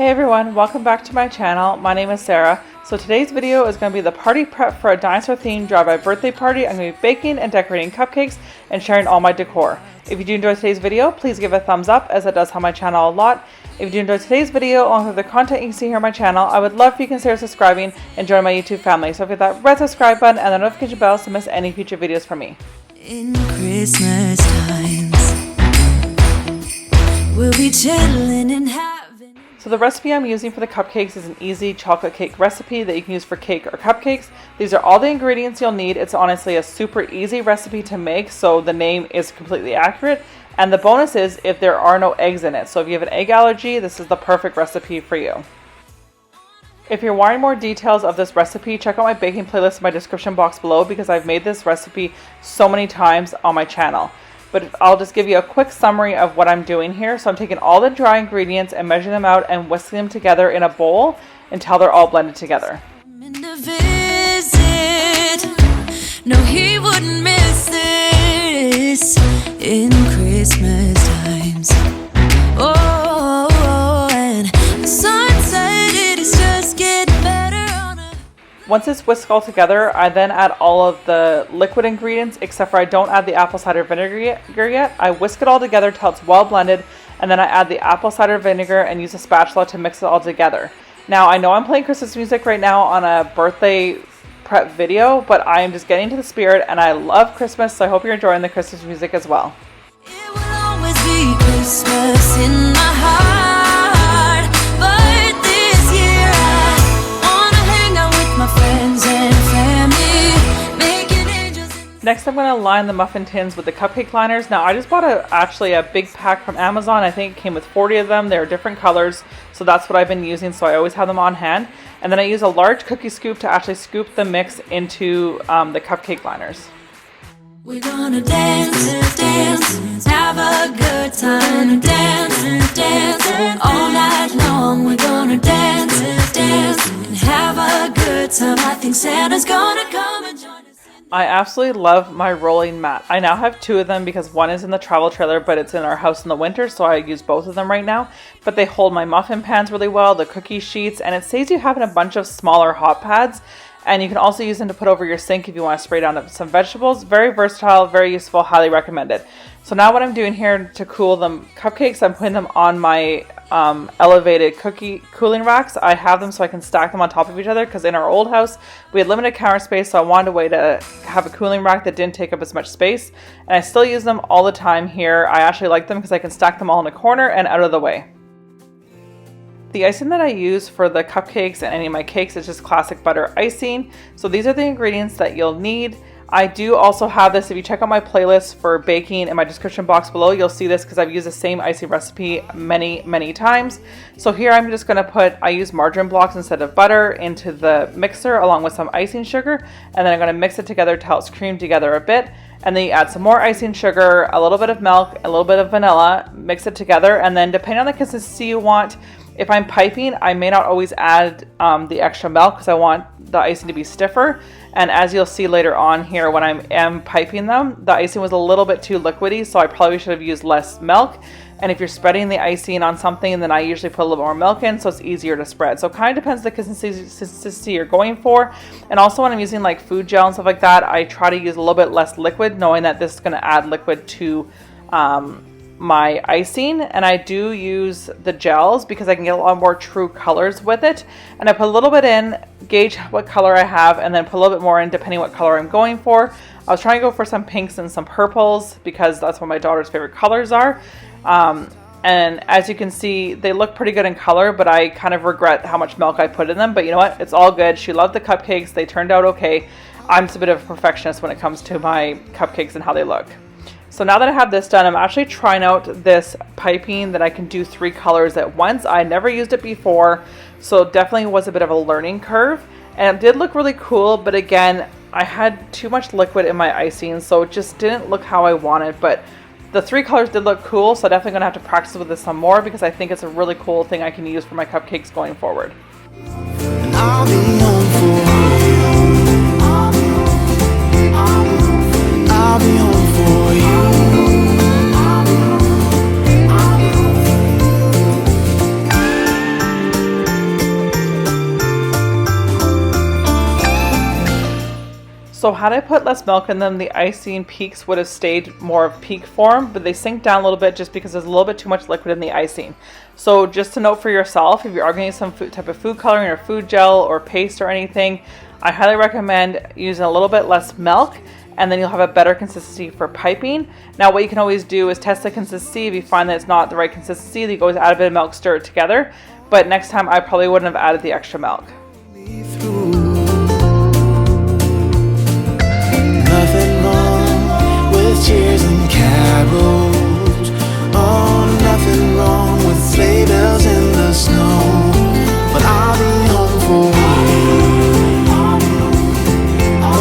Hey everyone, welcome back to my channel. My name is Sarah. So today's video is going to be the party prep for a dinosaur themed drive-by birthday party. I'm going to be baking and decorating cupcakes and sharing all my decor. If you do enjoy today's video, please give it a thumbs up as it does help my channel a lot. If you do enjoy today's video along with the content you can see here on my channel, I would love if you consider subscribing and join my YouTube family. So hit that red subscribe button and the notification bell to miss any future videos from me. In Christmas times, we'll be chilling and having. So the recipe I'm using for the cupcakes is an easy chocolate cake recipe that you can use for cake or cupcakes. These are all the ingredients you'll need. It's honestly a super easy recipe to make, so the name is completely accurate. And the bonus is if there are no eggs in it. So if you have an egg allergy, this is the perfect recipe for you. If you're wanting more details of this recipe, check out my baking playlist in my description box below because I've made this recipe so many times on my channel. But I'll just give you a quick summary of what I'm doing here. So I'm taking all the dry ingredients and measuring them out and whisking them together in a bowl until they're all blended together. No, he wouldn't miss this in Christmas times. Oh, and the sunset, it is just getting better on a... Once it's whisked all together, I then add all of the liquid ingredients, except for I don't add the apple cider vinegar yet. I whisk it all together till it's well blended, and then I add the apple cider vinegar and use a spatula to mix it all together. Now, I know I'm playing Christmas music right now on a birthday prep video, but I am just getting into the spirit, and I love Christmas, so I hope you're enjoying the Christmas music as well. It will always be Christmas in my heart, but this year I wanna hang out with my friends and family, making angels. Next, I'm going to line the muffin tins with the cupcake liners. Now, I just bought actually a big pack from Amazon. I think it came with 40 of them. They're different colors, so that's what I've been using, so I always have them on hand. And then I use a large cookie scoop to actually scoop the mix into the cupcake liners. We're gonna dance, dance, have a good time, dance, dance, all night long. We're gonna dance, dance, and have a good time. I think Santa's gonna come and join us. I absolutely love my rolling mat. I now have two of them because one is in the travel trailer, but it's in our house in the winter, so I use both of them right now. But they hold my muffin pans really well, the cookie sheets, and it saves you having a bunch of smaller hot pads. And you can also use them to put over your sink if you want to spray down some vegetables. Very versatile, very useful, highly recommended. So now what I'm doing here to cool the cupcakes, I'm putting them on my elevated cookie cooling racks. I have them so I can stack them on top of each other because in our old house, we had limited counter space, so I wanted a way to have a cooling rack that didn't take up as much space. And I still use them all the time here. I actually like them because I can stack them all in a corner and out of the way. The icing that I use for the cupcakes and any of my cakes is just classic butter icing. So these are the ingredients that you'll need. I do also have this. If you check out my playlist for baking in my description box below, you'll see this because I've used the same icing recipe many times. So here I'm just going to I use margarine blocks instead of butter into the mixer along with some icing sugar. And then I'm going to mix it together till it's creamed together a bit. And then you add some more icing sugar, a little bit of milk, a little bit of vanilla, mix it together. And then depending on the consistency you want, if I'm piping, I may not always add the extra milk because I want the icing to be stiffer. And as you'll see later on here, when I am piping them, the icing was a little bit too liquidy, so I probably should have used less milk. And if you're spreading the icing on something, then I usually put a little more milk in, so it's easier to spread. So it kind of depends the consistency you're going for. And also when I'm using like food gel and stuff like that, I try to use a little bit less liquid, knowing that this is going to add liquid to my icing. And I do use the gels because I can get a lot more true colors with it. And I put a little bit in, gauge what color I have, and then put a little bit more in depending what color I'm going for. I was trying to go for some pinks and some purples because that's what my daughter's favorite colors are. And as you can see, they look pretty good in color, but I kind of regret how much milk I put in them. But you know what? It's all good. She loved the cupcakes. They turned out okay. I'm just a bit of a perfectionist when it comes to my cupcakes and how they look. So now that I have this done, I'm actually trying out this piping that I can do 3 colors at once. I never used it before, so it definitely was a bit of a learning curve. And it did look really cool, but again, I had too much liquid in my icing, so it just didn't look how I wanted. But the 3 colors did look cool, so I'm definitely going to have to practice with this some more because I think it's a really cool thing I can use for my cupcakes going forward. I'll be home for you. I'll be home for you. So had I put less milk in them, the icing peaks would have stayed more of peak form, but they sink down a little bit just because there's a little bit too much liquid in the icing. So just to note for yourself, if you are going to use some type of food coloring or food gel or paste or anything, I highly recommend using a little bit less milk, and then you'll have a better consistency for piping. Now what you can always do is test the consistency. If you find that it's not the right consistency, you can always add a bit of milk, stir it together. But next time I probably wouldn't have added the extra milk. Nothing wrong with cheers and carols. Oh, nothing wrong with sleigh bells in the snow. But I'll be home for you. Oh,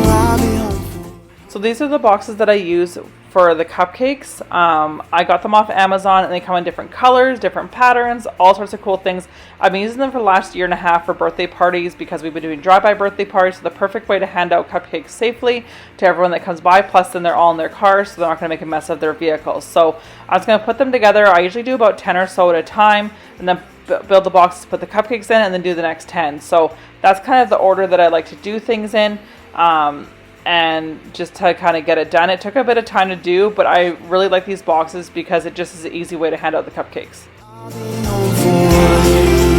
I'll be home for you. So these are the boxes that I use for the cupcakes. I got them off Amazon and they come in different colors, different patterns, all sorts of cool things. I've been using them for the last year and a half for birthday parties because we've been doing drive-by birthday parties. So the perfect way to hand out cupcakes safely to everyone that comes by. Plus then they're all in their cars, so they're not going to make a mess of their vehicles. So I was going to put them together. I usually do about 10 or so at a time, and then build the boxes, put the cupcakes in, and then do the next 10. So that's kind of the order that I like to do things in. And just to kind of get it done. It took a bit of time to do, but I really like these boxes because it just is an easy way to hand out the cupcakes. I'll be home for you.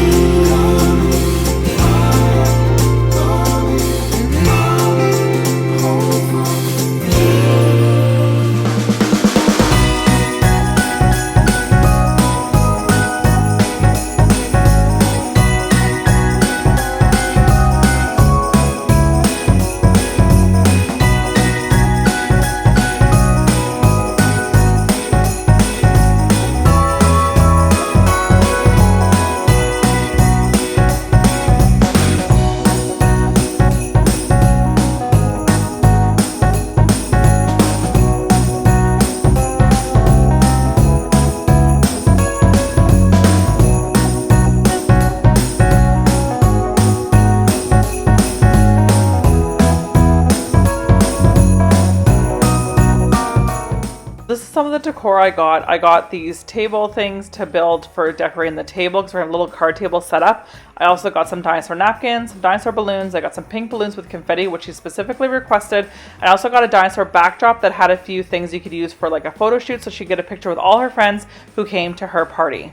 This is some of the decor I got. I got these table things to build for decorating the table because we're having a little card table set up. I also got some dinosaur napkins, some dinosaur balloons. I got some pink balloons with confetti, which she specifically requested. I also got a dinosaur backdrop that had a few things you could use for like a photo shoot so she could get a picture with all her friends who came to her party.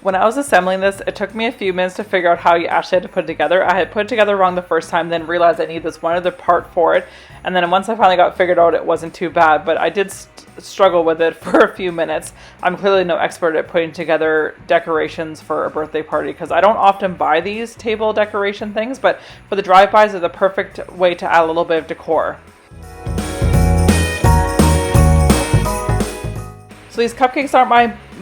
When I was assembling this, it took me a few minutes to figure out how you actually had to put it together. I had put it together wrong the first time, then realized I needed this one other part for it. And then once I finally got figured out, it wasn't too bad, but I did struggle with it for a few minutes. I'm clearly no expert at putting together decorations for a birthday party because I don't often buy these table decoration things, but for the drive-bys, they're the perfect way to add a little bit of decor. So these cupcakes aren't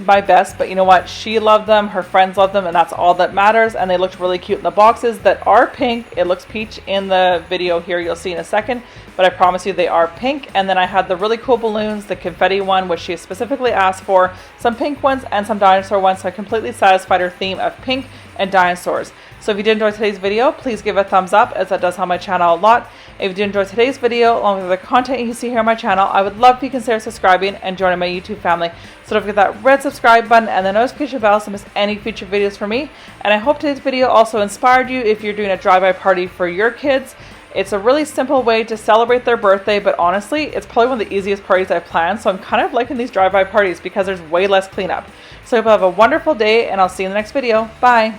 my best, but you know what? She loved them, her friends loved them, and that's all that matters. And they looked really cute in the boxes that are pink. It looks peach in the video here, you'll see in a second, but I promise you they are pink. And then I had the really cool balloons, the confetti one, which she specifically asked for, some pink ones and some dinosaur ones, so I completely satisfied her theme of pink and dinosaurs. So if you did enjoy today's video, please give it a thumbs up, as that does help my channel a lot. If you did enjoy today's video, along with the content you see here on my channel, I would love if you consider subscribing and joining my YouTube family. So don't forget that red subscribe button and the notification bell so you miss any future videos from me. And I hope today's video also inspired you if you're doing a drive-by party for your kids. It's a really simple way to celebrate their birthday, but honestly, it's probably one of the easiest parties I've planned. So I'm kind of liking these drive-by parties because there's way less cleanup. So I hope you have a wonderful day, and I'll see you in the next video. Bye!